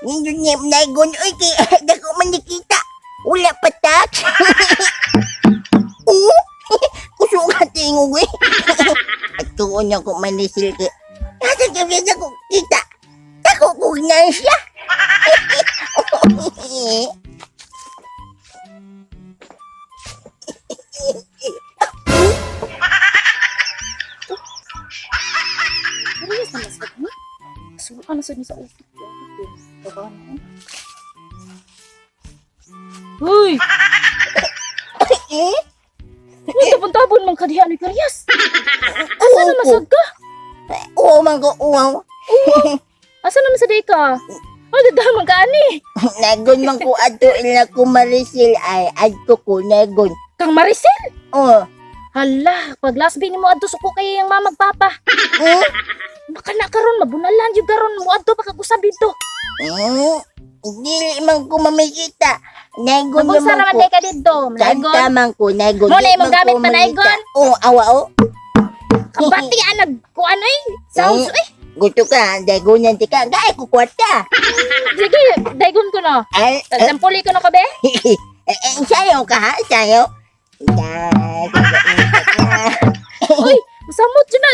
Nindun niya nagon, uy, kaya dako man nakita. Wala patak. Oo, kusungan tingog eh. At tuon niya ko manisil ka. Nasa gabi na ko kita. Dako ko na siya. Parehas naman sa kanya. Subukan na sa niya sa office. Uy! Tabon-tabon mang kadiha ni Karyas. Asa na masag ka? Oo, man ko, uwaw. Asa na masaday ka? Ay, dadamang ka ani. Nagon man ko ato ila ko marisil ay adto ko nagon. Kang Maricel? Oh. Hala, pag last day ni mo adto suko kay ang mamagpapa. Baka na karon mabunalan jud karon mo adto pa kag-usab dito. Dili man ko mamikita. Nagon Kung sa naman day ka dito, Kanta Naigon. man ko, nagon. Mo na Di imong man gamit ko pa, mamikita. Naigon? Oo, awa o. Kabati anag ko ano eh. Sounds eh. Gusto ka, dagonan ti ka. Gaya ko kwarta. Sige, daygon ko no. Ay, Tampuli ko no ka be? sayo ka ha, sayo. Uy, masamot jud na.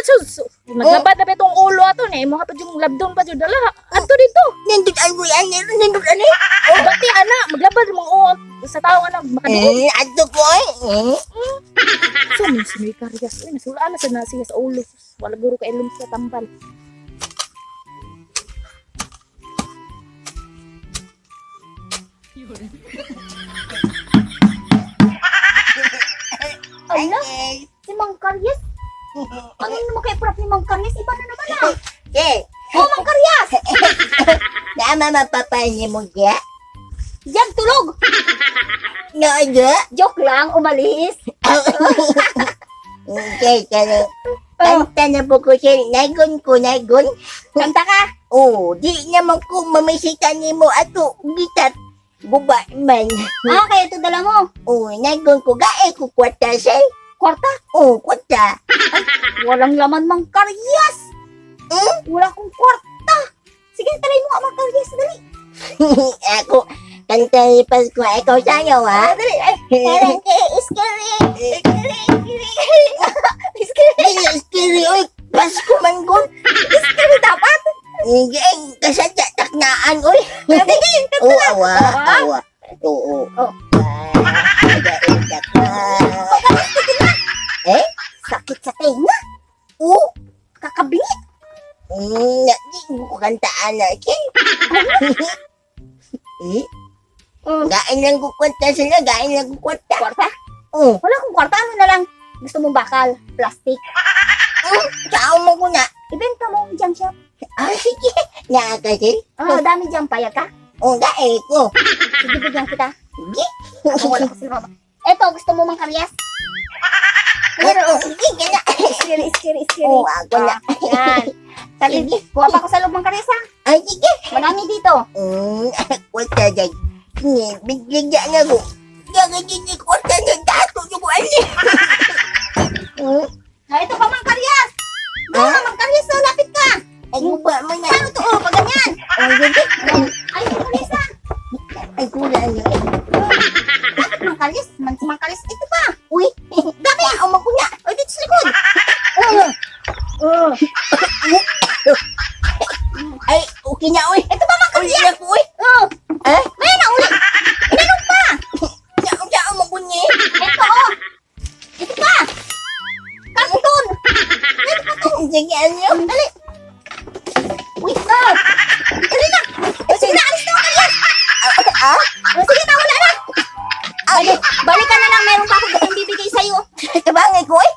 Naglabad na ba itong ulo ato ni? Imo pa yung labdon pa jud dala. Adto dito. Nindot ano yan, nindot ano. Bati ana, maglabad mong uot sa tao ana makadungog. Adto ko eh. So, may sinoy Karyas. Uy, nasulaan na sa nasiya sa ulo. Wala guro ka ilong sa tambal. Ala, si Mang Karyas? Ano naman kay prop ni Mang Karyas? Iba na naman ah. Okay. Oh, Mang Karyas! Nama mapapahin mo kya? Diyan tulog! Noodo? Joke lang, umalis. Okay, kaya. Kanta na po ko siya. Nagon ko, nagon. Kanta ka? Oh, di naman ko mamisitan ni mo ato gitat. Buba man. Ah, kaya ito dala mo. Oh, nagon ko gae ko kwarta siya. Kwarta? Oh, kwarta. Walang laman Mang Karyas. Wala akong kwarta. Sige, talay mo nga Mang Karyas, dali. Ako, kanta ni Pasko. Ikaw sayo, ha? Dali, ay. Parang iskiri. Iskiri, oy. Pasko man ko. Iskiri dapat. Hindi, kasadya taknaan, oy. Sige, Oh, awa, awa. Oo. Oh. Ada-ada ka. Eh? sakit sa tenga. Oo. Kakabingi. Di ko kantaan na, okay? Gain lang ko kwenta sila, gain lang ko kwenta. Kwarta? Oo. Wala akong kwarta. Ano na lang? Gusto mong bakal? Plastic? Saan mo ko na? Ibenta mo junk shop. Sige. Nakakasin. Dami dyan. Payag ka? Oo, gain ko. Sige, bigyan kita. Sige. Ako wala ko sila. Eto, gusto mo Mang Karyas? Pero, sige na. Iskiri. Oo, ako na. Yan. Sabi, kuha pa ako sa loob Mang Karyas ha. Ay, sige. Marami dito. Kwenta dyan. Bigyan na ko. Jangan gini kwenta na dato yung ano. Ito pa Mang Karyas. Mga Mang Karyas, lapit ka. Ay, guba mo na. Ano to? Pag ganyan. Ay, sige. Ay, Mang Karyas ha. Ay, kulang na. Bakit Mang Karyas? Mang Karyas, ito pa. Uy, dami. Uma ko na. O, dito sa likod. Ay, okay na, uy. Ito pa Mang Uli Karyas. na ko, uy. Eh? Ngayon na uli. Inanong pa. Saan mo ko niya? Ito oh. Ito pa. Karton. Sige, ano? Dali. Uy, na. Dali na. Sige na, alis na Mang Karyas. Sige na, wala na. Balik ka na lang. Meron pa ako gustong bibigay sa'yo. Kabangay ko, uy.